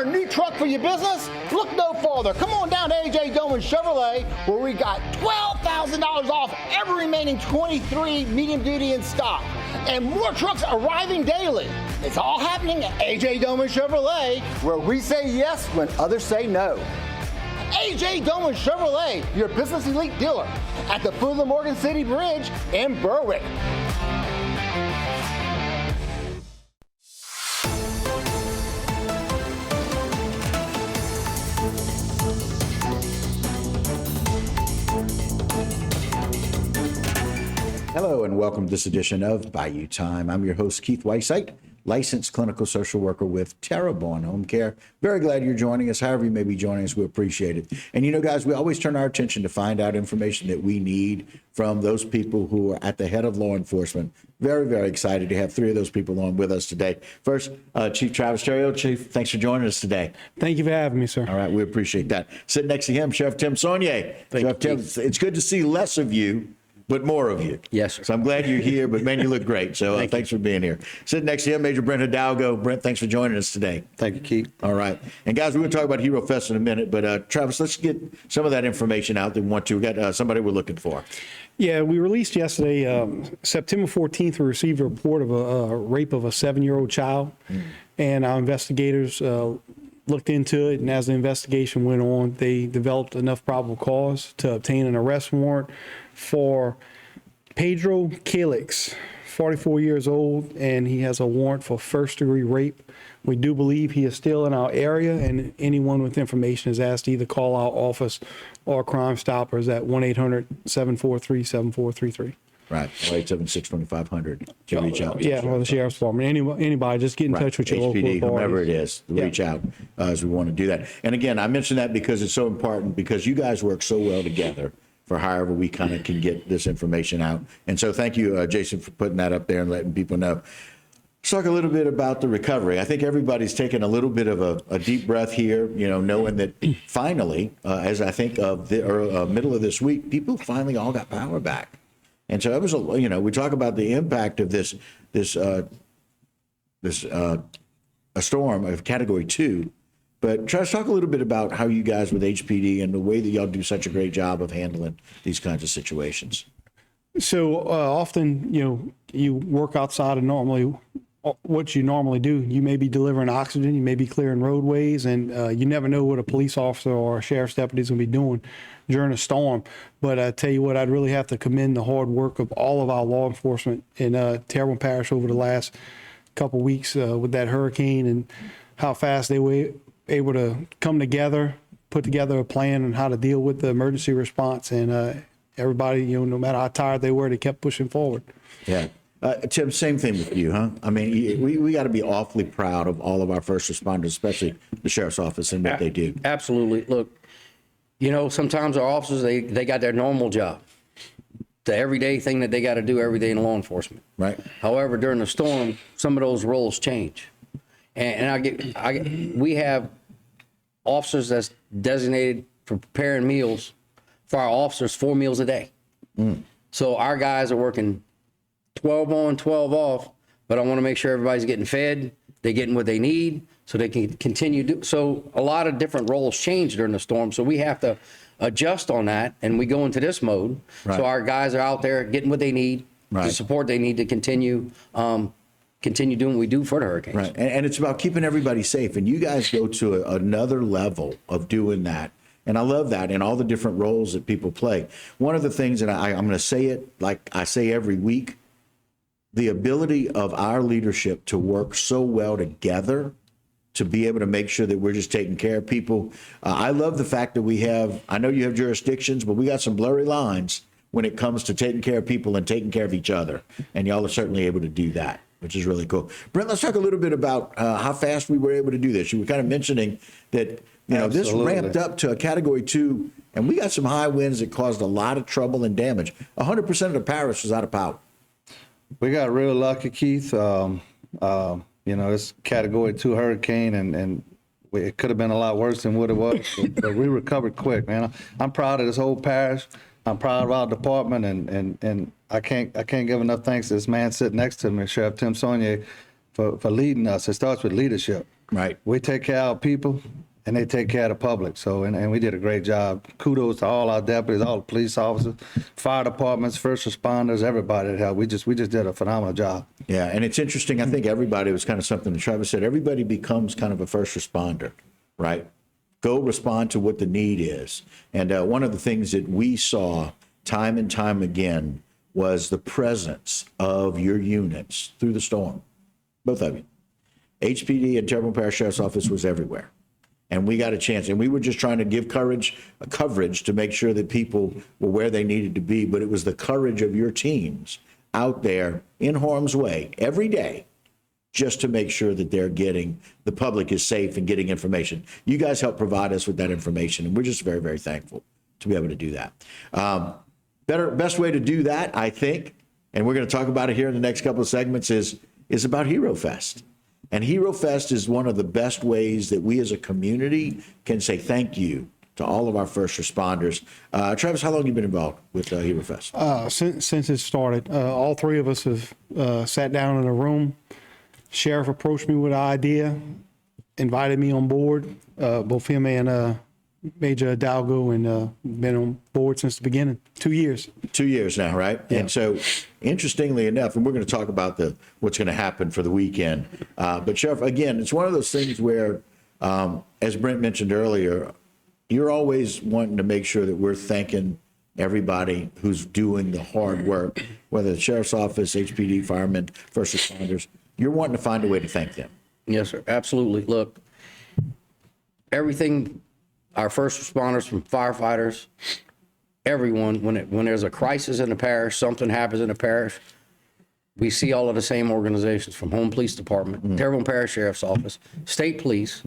for a new truck for your business? Look no farther. Come on down to AJ Doman Chevrolet, where we got $12,000 off every remaining 23 medium duty in stock. And more trucks arriving daily. It's all happening at AJ Doman Chevrolet, where we say yes when others say no. AJ Doman Chevrolet, your business elite dealer at the foot of the Morgan City Bridge in Berwick. Hello and welcome to this edition of Bayou Time. I'm your host, Keith Weissite, licensed clinical social worker with Terrebonne Home Care. Very glad you're joining us. However you may be joining us, we appreciate it. And you know, guys, we always turn our attention to find out information that we need from those people who are at the head of law enforcement. Very, very excited to have three of those people on with us today. First, Chief Travis Terrio. Chief, thanks for joining us today. Thank you for having me, sir. All right, we appreciate that. Sitting next to him, Sheriff Tim Saunier. Sheriff Tim, it's good to see less of you, but more of you. Yes, sir. So I'm glad you're here, but man, you look great. So thanks for being here. Sitting next to him, Major Brent Hidalgo. Brent, thanks for joining us today. Thank you, Keith. All right. And guys, we're going to talk about Hero Fest in a minute, but Travis, let's get some of that information out that we want to. We got somebody we're looking for. Yeah, we released yesterday, September 14th, we received a report of a rape of a 7-year-old child. And our investigators looked into it. And as the investigation went on, they developed enough probable cause to obtain an arrest warrant for Pedro Calix, 44 years old, and he has a warrant for first-degree rape. We do believe he is still in our area, and anyone with information is asked to either call our office or Crime Stoppers at 1-800-743-7433. Right, 876-2500 to reach out. Yeah, or the Sheriff's Department. Anybody, just get in touch with your local HPD, authorities. whomever it is, reach out as we want to do that. And again, I mention that because it's so important, because you guys work so well together for however we kind of can get this information out. And so thank you, Jason, for putting that up there and letting people know. Let's talk a little bit about the recovery. I think everybody's taken a little bit of a deep breath here, you know, knowing that finally, as I think of the middle of this week, people finally all got power back. And so it was, you know, we talk about the impact of this a storm of Category 2. But try to talk a little bit about how you guys with HPD and the way that y'all do such a great job of handling these kinds of situations. So often, you know, you work outside of what you normally do. You may be delivering oxygen, you may be clearing roadways, and you never know what a police officer or a sheriff's deputy is going to be doing during a storm. But I tell you what, I'd really have to commend the hard work of all of our law enforcement in Terrebonne Parish over the last couple of weeks with that hurricane, and how fast they were able to come together, put together a plan on how to deal with the emergency response. And everybody, you know, no matter how tired they were, they kept pushing forward. Yeah. Tim, same thing with you, huh? I mean, we got to be awfully proud of all of our first responders, especially the sheriff's office and what they do. Absolutely. Look, you know, sometimes our officers, they got their normal job, the everyday thing that they got to do every day in law enforcement. Right. However, during the storm, some of those roles change. And we have officers that's designated for preparing meals for our officers, 4 meals a day. So our guys are working 12 on, 12 off, but I want to make sure everybody's getting fed, they're getting what they need so they can continue. So a lot of different roles change during the storm. So we have to adjust on that, and we go into this mode. Right. So our guys are out there getting what they need, the support they need to continue doing what we do for the hurricanes. Right. And it's about keeping everybody safe. And you guys go to another level of doing that. And I love that, and all the different roles that people play. One of the things, and I'm going to say it like I say every week, the ability of our leadership to work so well together to be able to make sure that we're just taking care of people. I love the fact that we have, I know you have jurisdictions, but we got some blurry lines when it comes to taking care of people and taking care of each other. And y'all are certainly able to do that, which is really cool. Brent, let's talk a little bit about how fast we were able to do this. You were kind of mentioning that, you know, this ramped up to a Category 2, and we got some high winds that caused a lot of trouble and damage. 100% of the parish was out of power. We got real lucky, Keith. You know, it's Category 2 hurricane, and it could have been a lot worse than what it was, but we recovered quick, man. I'm proud of this whole parish. I'm proud of our department, and I can't give enough thanks to this man sitting next to me, Sheriff Tim Saunier, for leading us. It starts with leadership. Right. We take care of people, and they take care of the public. So, and we did a great job. Kudos to all our deputies, all the police officers, fire departments, first responders, everybody that helped. We just did a phenomenal job. Yeah, and it's interesting. I think everybody was kind of something that Travis said. Everybody becomes kind of a first responder, right? Go respond to what the need is. And one of the things that we saw time and time again was the presence of your units through the storm, both of you. HPD and Terrebonne Parish Sheriff's Office was everywhere. And we got a chance, and we were just trying to give coverage to make sure that people were where they needed to be. But it was the courage of your teams out there in harm's way every day, just to make sure that the public is safe and getting information. You guys help provide us with that information, and we're just very, very thankful to be able to do that. Best way to do that, I think, and we're going to talk about it here in the next couple of segments, is about Hero Fest. And Hero Fest is one of the best ways that we as a community can say thank you to all of our first responders. Travis, how long have you been involved with Hero Fest? Since it started, all three of us have sat down in a room. Sheriff approached me with an idea, invited me on board. Both him and Major Hidalgo, and been on board since the beginning. 2 years. 2 years now, right? Yeah. And so, interestingly enough, and we're going to talk about what's going to happen for the weekend. But Sheriff, again, it's one of those things where, as Brent mentioned earlier, you're always wanting to make sure that we're thanking everybody who's doing the hard work, whether it's Sheriff's Office, HPD, firemen, first responders. You're wanting to find a way to thank them. Yes, sir. Absolutely. Look, everything, our first responders, from firefighters, everyone, when there's a crisis in the parish, something happens in the parish, we see all of the same organizations, from Home Police Department, Terrebonne Parish Sheriff's Office, State Police,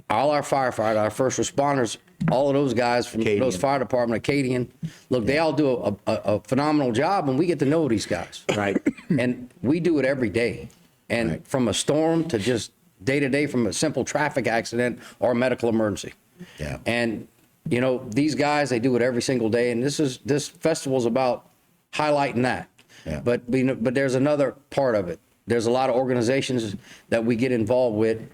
all our firefighters, our first responders, all of those guys from Acadian. those fire department, Acadian. Look, they all do a phenomenal job, and we get to know these guys. Right. And we do it every day. And Right. from a storm to just day to day, from a simple traffic accident or a medical emergency. Yeah. And, you know, these guys, they do it every single day. And this festival is about highlighting that. Yeah. But there's another part of it. There's a lot of organizations that we get involved with,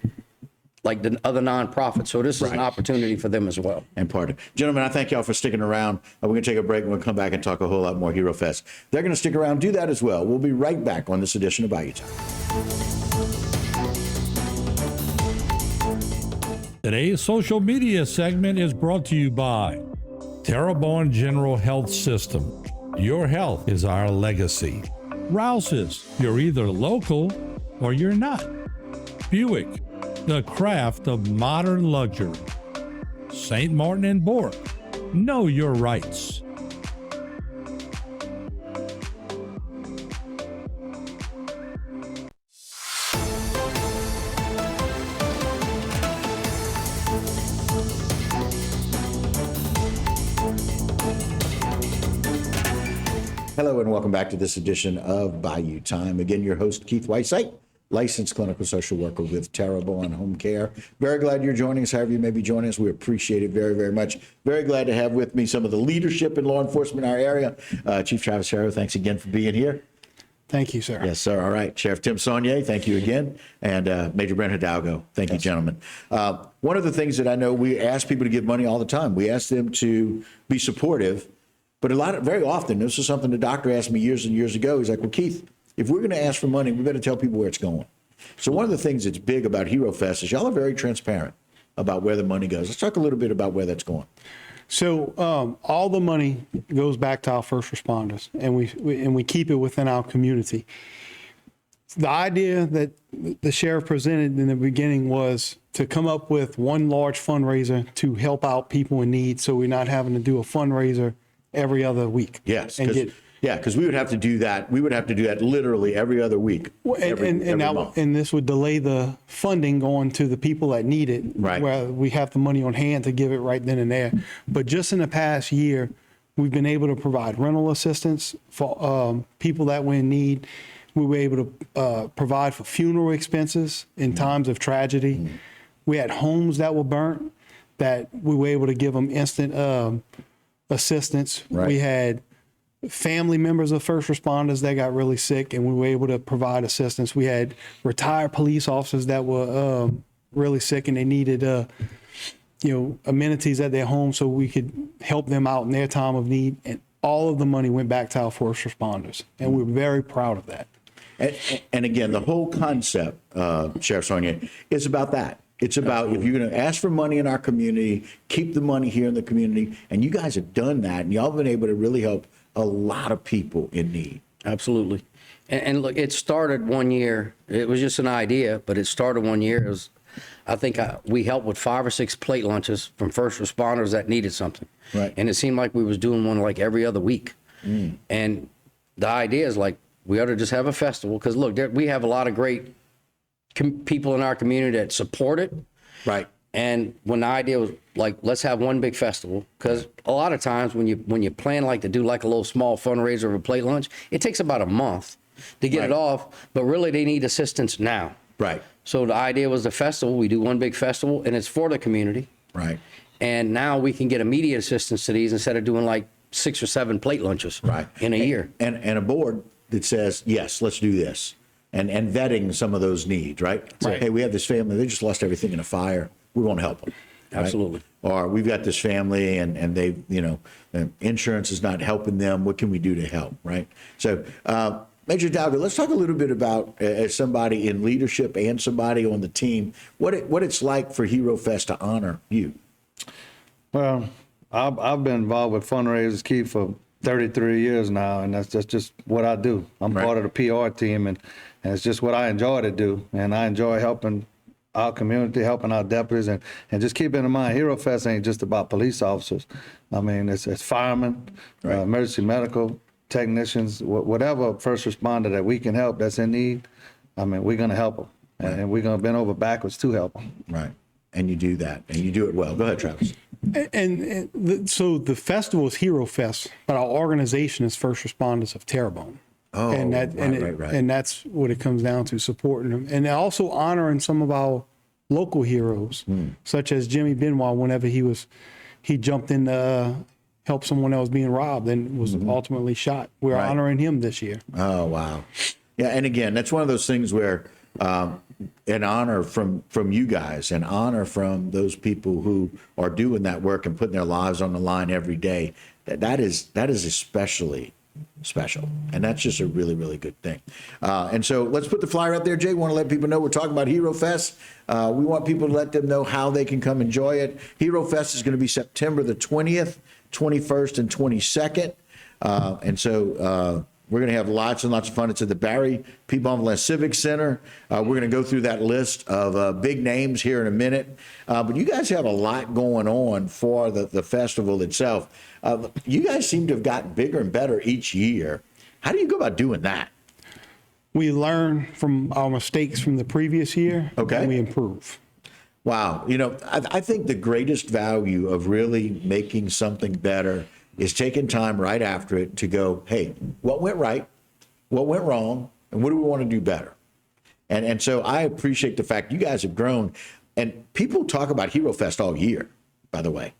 like the other nonprofits. So this is an Right. opportunity for them as well. And part of it. Gentlemen, I thank y'all for sticking around. We're going to take a break and we'll come back and talk a whole lot more Hero Fest. They're going to stick around, do that as well. We'll be right back on this edition of Bayou Time. Today's social media segment is brought to you by Terrebonne General Health System. Your health is our legacy. Rouse's, you're either local or you're not. Buick, the craft of modern luxury. St. Martin and Bork, know your rights. Hello and welcome back to this edition of Bayou Time. Again, your host, Keith Whiteside, licensed clinical social worker with Terrebonne Home Care. Very glad you're joining us, however you may be joining us. We appreciate it very, very much. Very glad to have with me some of the leadership in law enforcement in our area. Chief Travis Harrow, thanks again for being here. Thank you, sir. Yes, sir. All right. Sheriff Tim Saunier, thank you again. And Major Brent Hidalgo, thank you, gentlemen. One of the things that I know, we ask people to give money all the time. We ask them to be supportive. But very often, this is something the doctor asked me years and years ago. He's like, well, Keith, if we're going to ask for money, we better tell people where it's going. So one of the things that's big about Hero Fest is y'all are very transparent about where the money goes. Let's talk a little bit about where that's going. So all the money goes back to our first responders, and we keep it within our community. The idea that the sheriff presented in the beginning was to come up with one large fundraiser to help out people in need, so we're not having to do a fundraiser every other week. Yes, and because we would have to do that. We would have to do that literally every other week, every month. And this would delay the funding going to the people that need it, Right. where we have the money on hand to give it right then and there. But just in the past year, we've been able to provide rental assistance for people that were in need. We were able to provide for funeral expenses in times of tragedy. We had homes that were burnt that we were able to give them instant assistance. Right. We had family members of first responders that got really sick, and we were able to provide assistance. We had retired police officers that were really sick and they needed, amenities at their home so we could help them out in their time of need. And all of the money went back to our first responders. And we're very proud of that. And again, the whole concept, Sheriff Sonia, is about that. It's about if you're going to ask for money in our community, keep the money here in the community. And you guys have done that. And y'all have been able to really help a lot of people in need. Absolutely. And look, it started one year. It was just an idea, but it started one year. It was, I think we helped with 5 or 6 plate lunches from first responders that needed something. Right. And it seemed like we was doing one like every other week. And the idea is like, we ought to just have a festival. Because look, we have a lot of great people in our community that support it. Right. And when the idea was like, let's have one big festival, because a lot of times when you plan like to do like a little small fundraiser or a plate lunch, it takes about a month to get it off, but really they need assistance now. Right. So the idea was the festival, we do one big festival and it's for the community. Right. And now we can get immediate assistance to these instead of doing like 6 or 7 plate lunches in a year. And a board that says, yes, let's do this. And vetting some of those needs, right? Right. Hey, we have this family, they just lost everything in a fire. We won't help them. Right? Absolutely. Or we've got this family and they, insurance is not helping them. What can we do to help, right? So, Major Dowger, let's talk a little bit about, as somebody in leadership and somebody on the team, what it's like for Hero Fest to honor you. Well, I've been involved with fundraisers, Keith, for 33 years now, and that's just what I do. I'm part of the PR team, and it's just what I enjoy to do. And I enjoy helping our community, helping our deputies, and just keeping in mind, Hero Fest ain't just about police officers. I mean, it's firemen, emergency medical technicians, whatever first responder that we can help that's in need. I mean, we're going to help them, and we're going to bend over backwards to help them. Right. And you do that, and you do it well. Go ahead, Travis. So the festival is Hero Fest, but our organization is First Responders of Terrebonne. Oh, right. And that's what it comes down to, supporting them. And also honoring some of our local heroes, such as Jimmy Benoit, whenever he jumped in to help someone else being robbed and was ultimately shot. We're honoring him this year. Oh, wow. Yeah, and again, that's one of those things where an honor from you guys, an honor from those people who are doing that work and putting their lives on the line every day, that is especially special. And that's just a really, really good thing. And so let's put the flyer up there, Jay. We want to let people know we're talking about Hero Fest. We want people to let them know how they can come enjoy it. Hero Fest is going to be September the 20th, 21st, and 22nd. And so we're going to have lots and lots of fun. It's at the Barry P. Bonvillain Civic Center. We're going to go through that list of big names here in a minute. But you guys have a lot going on for the festival itself. You guys seem to have gotten bigger and better each year. How do you go about doing that? We learn from our mistakes from the previous year, and we improve. Wow. I think the greatest value of really making something better is taking time right after it to go, hey, what went right, what went wrong, and what do we want to do better? And so I appreciate the fact you guys have grown. And people talk about Hero Fest all year, by the way.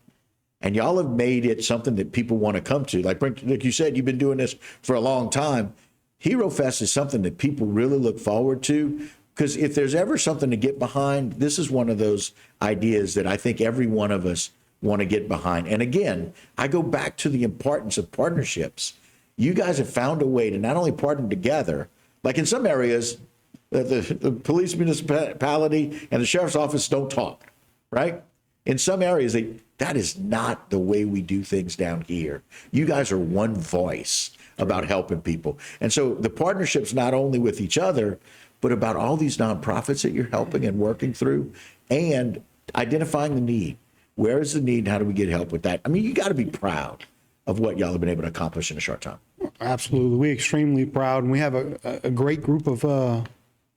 And y'all have made it something that people want to come to. Like you said, you've been doing this for a long time. Hero Fest is something that people really look forward to, because if there's ever something to get behind, this is one of those ideas that I think every one of us want to get behind. And again, I go back to the importance of partnerships. You guys have found a way to not only partner together, like in some areas, the police municipality and the sheriff's office don't talk, right? In some areas, that is not the way we do things down here. You guys are one voice about helping people. And so the partnership's not only with each other, but about all these nonprofits that you're helping and working through and identifying the need. Where is the need and how do we get help with that? I mean, you got to be proud of what y'all have been able to accomplish in a short time. Absolutely. We're extremely proud, and we have a great group of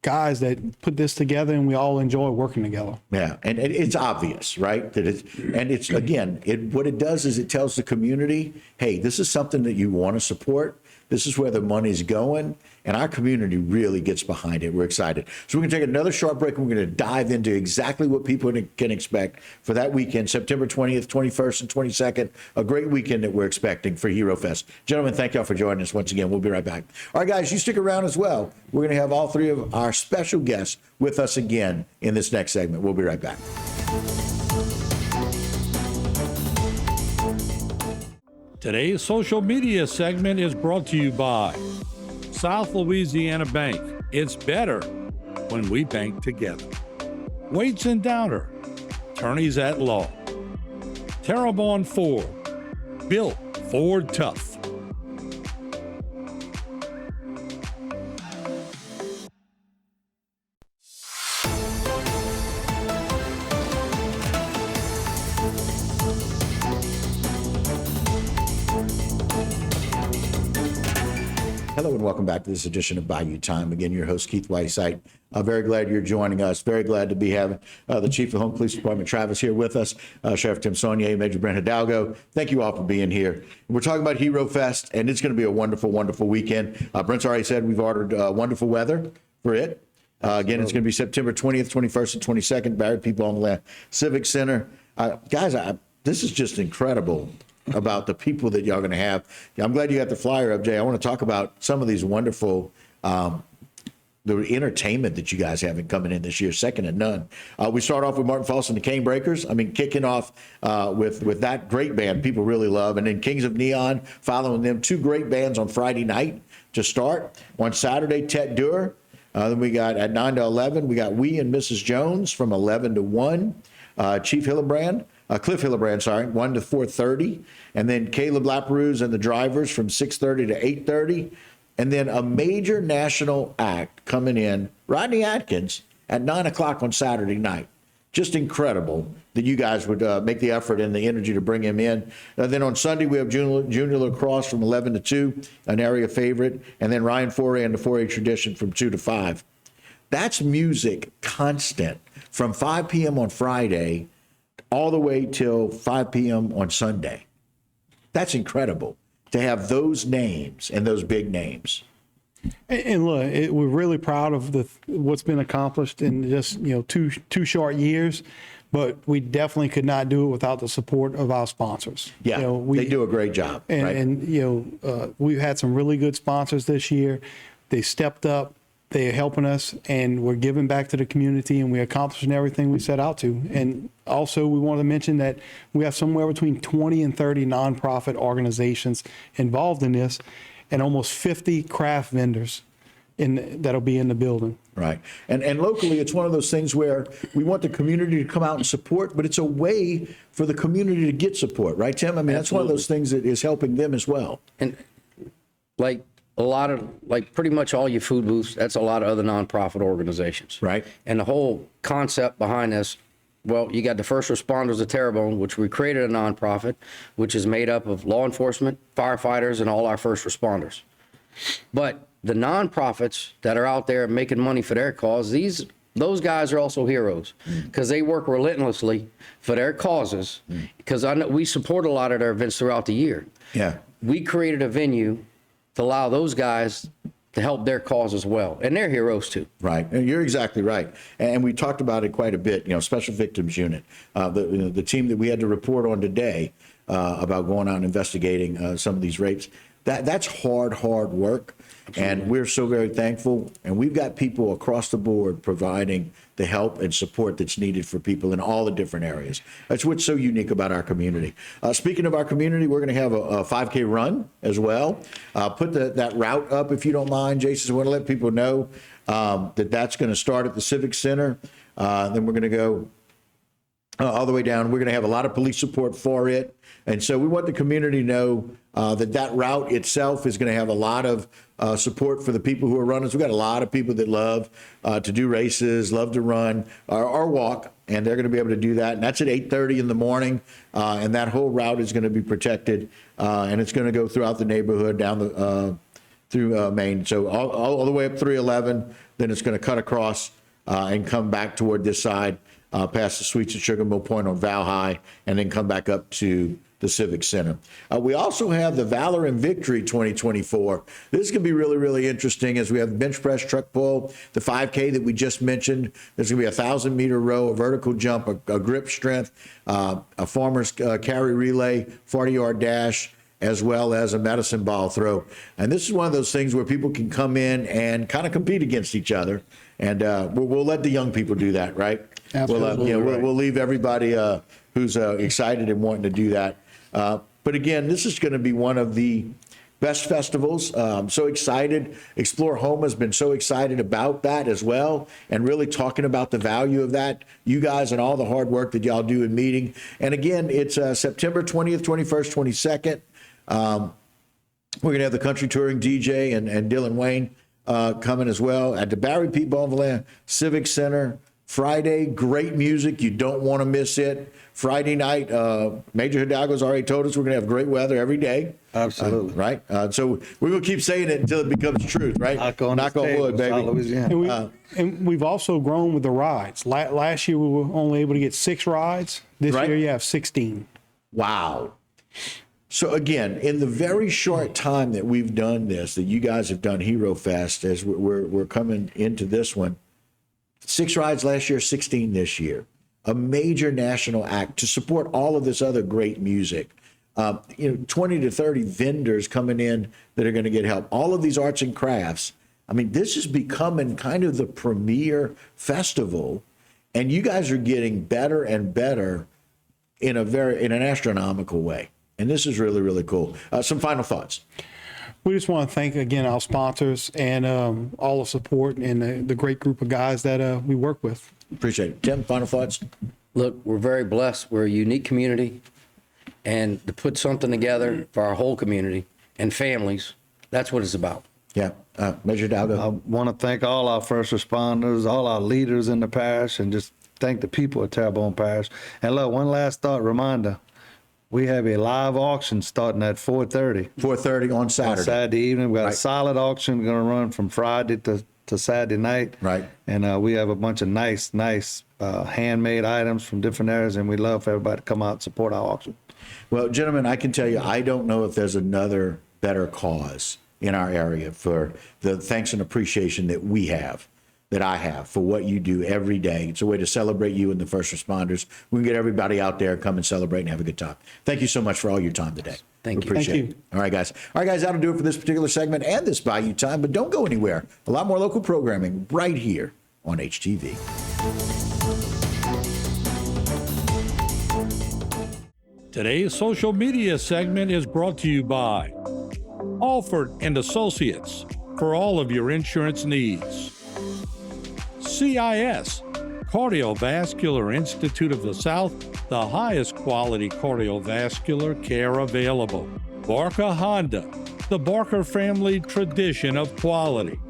guys that put this together, and we all enjoy working together. Yeah, and it's obvious, right? That again, what it does is it tells the community, hey, this is something that you want to support. This is where the money's going, and our community really gets behind it. We're excited. So we're going to take another short break, and we're going to dive into exactly what people can expect for that weekend, September 20th, 21st, and 22nd. A great weekend that we're expecting for Hero Fest. Gentlemen, thank y'all for joining us once again. We'll be right back. All right, guys, you stick around as well. We're going to have all three of our special guests with us again in this next segment. We'll be right back. Today's social media segment is brought to you by South Louisiana Bank. It's better when we bank together. Waits and Downer, attorneys at law. Terrebonne Ford, built Ford tough. Hello and welcome back to this edition of Bayou Time. Again, your host, Keith Whiteside. Very glad you're joining us. Very glad to be having the Chief of the Home Police Department, Travis, here with us, Sheriff Tim Saunier, Major Brent Hidalgo. Thank you all for being here. We're talking about Hero Fest, and it's going to be a wonderful, wonderful weekend. Brent's already said we've ordered wonderful weather for it. Again, it's going to be September 20th, 21st, and 22nd. Barry people on the Civic Center. Guys, this is just incredible about the people that y'all going to have. I'm glad you got the flyer up, Jay. I want to talk about some of these wonderful the entertainment that you guys have coming in this year, second to none. We start off with Martin Falls and the Cane Breakers. I mean, kicking off with that great band people really love. And then Kings of Neon following them. Two great bands on Friday night to start. On Saturday, Tet Dur. Then we got at 9 to 11, we got We and Mrs. Jones from 11 to 1. Cliff Hillebrand, 1 to 4:30. And then Caleb Laperouse and the Drivers from 6:30 to 8:30. And then a major national act coming in, Rodney Atkins, at 9 o'clock on Saturday night. Just incredible that you guys would make the effort and the energy to bring him in. Then on Sunday, we have Junior Lacrosse from 11 to 2, an area favorite. And then Ryan Foray and the 4A Tradition from 2 to 5. That's music constant from 5 p.m. on Friday all the way till 5 p.m. on Sunday. That's incredible to have those names and those big names. And look, we're really proud of what's been accomplished in just two short years, but we definitely could not do it without the support of our sponsors. Yeah, they do a great job. And, right? and we've had some really good sponsors this year. They stepped up. They're helping us, and we're giving back to the community, and we're accomplishing everything we set out to. And also, we want to mention that we have somewhere between 20 and 30 nonprofit organizations involved in this, and almost 50 craft vendors that'll be in the building. Right. And locally, it's one of those things where we want the community to come out and support, but it's a way for the community to get support. Right, Tim? I mean, that's one of those things that is helping them as well. And like a lot of, pretty much all your food booths, that's a lot of other nonprofit organizations. Right. And the whole concept behind this, well, you got the First Responders of Terrebonne, which we created a nonprofit, which is made up of law enforcement, firefighters, and all our first responders. But the nonprofits that are out there making money for their cause, those guys are also heroes because they work relentlessly for their causes. Because I know we support a lot of their events throughout the year. Yeah. We created a venue to allow those guys to help their cause as well. And they're heroes too. Right. And you're exactly right. And we talked about it quite a bit, Special Victims Unit, the team that we had to report on today about going out and investigating some of these rapes. That's hard work. And we're so very thankful. And we've got people across the board providing the help and support that's needed for people in all the different areas. That's what's so unique about our community. Speaking of our community, we're going to have a 5K run as well. Put that route up if you don't mind, Jason. I want to let people know that's going to start at the Civic Center. Then we're going to go all the way down. We're going to have a lot of police support for it. And so we want the community to know that route itself is going to have a lot of support for the people who are runners. We've got a lot of people that love to do races, love to run or walk, and they're going to be able to do that. And that's at 8:30 in the morning, and that whole route is going to be protected, and it's going to go throughout the neighborhood down through Maine. So all the way up 311, then it's going to cut across and come back toward this side, past the Sweets and Sugar Mill Point on Val High, and then come back up to the Civic Center. We also have the Valor and Victory 2024. This is going to be really, really interesting as we have bench press, truck pull, the 5K that we just mentioned. There's going to be a 1,000-meter row, a vertical jump, a grip strength, a farmer's carry relay, 40-yard dash, as well as a medicine ball throw. And this is one of those things where people can come in and kind of compete against each other. And we'll let the young people do that, right? Absolutely. We'll leave everybody who's excited and wanting to do that. But again, this is going to be one of the best festivals. So excited. Explore Houma has been so excited about that as well, and really talking about the value of that. You guys and all the hard work that y'all do in meeting. And again, it's September 20th, 21st, 22nd. We're going to have the country touring DJ and Dylan Wayne coming as well at the Barry P. Bonvillain Civic Center. Friday, great music. You don't want to miss it. Friday night, Major Hidalgo's already told us we're going to have great weather every day. Absolutely. Right? So we're going to keep saying it until it becomes truth, right? Knock on wood, baby. Louisiana. And we've also grown with the rides. Last year, we were only able to get 6 rides. This Right. year, you have 16. Wow. So again, in the very short time that we've done this, that you guys have done Hero Fest, as we're coming into this one, 6 rides last year, 16 this year. A major national act to support all of this other great music. 20 to 30 vendors coming in that are going to get help. All of these arts and crafts. I mean, this is becoming kind of the premier festival, and you guys are getting better and better in an astronomical way. And this is really, really cool. Some final thoughts. We just want to thank again our sponsors and all the support and the great group of guys that we work with. Appreciate it. Tim, final thoughts? Look, we're very blessed. We're a unique community, and to put something together for our whole community and families, that's what it's about. Yeah. Major Hidalgo. I want to thank all our first responders, all our leaders in the parish, and just thank the people at Terrebonne Parish. And look, one last thought reminder. We have a live auction starting at 4:30. 4:30 on Saturday. On Saturday evening. We got Right. a solid auction going to run from Friday to Saturday night. Right. And we have a bunch of nice handmade items from different areas, and we'd love for everybody to come out and support our auction. Well, gentlemen, I can tell you, I don't know if there's another better cause in our area for the thanks and appreciation that I have for what you do every day. It's a way to celebrate you and the first responders. We can get everybody out there, come and celebrate and have a good time. Thank you so much for all your time today. Thank you. Appreciate Thank it. All right, guys. That'll do it for this particular segment and this Bayou Time, but don't go anywhere. A lot more local programming right here on HTV. Today's social media segment is brought to you by Alford and Associates for all of your insurance needs. CIS, Cardiovascular Institute of the South, the highest quality cardiovascular care available. Barker Honda, the Barker family tradition of quality.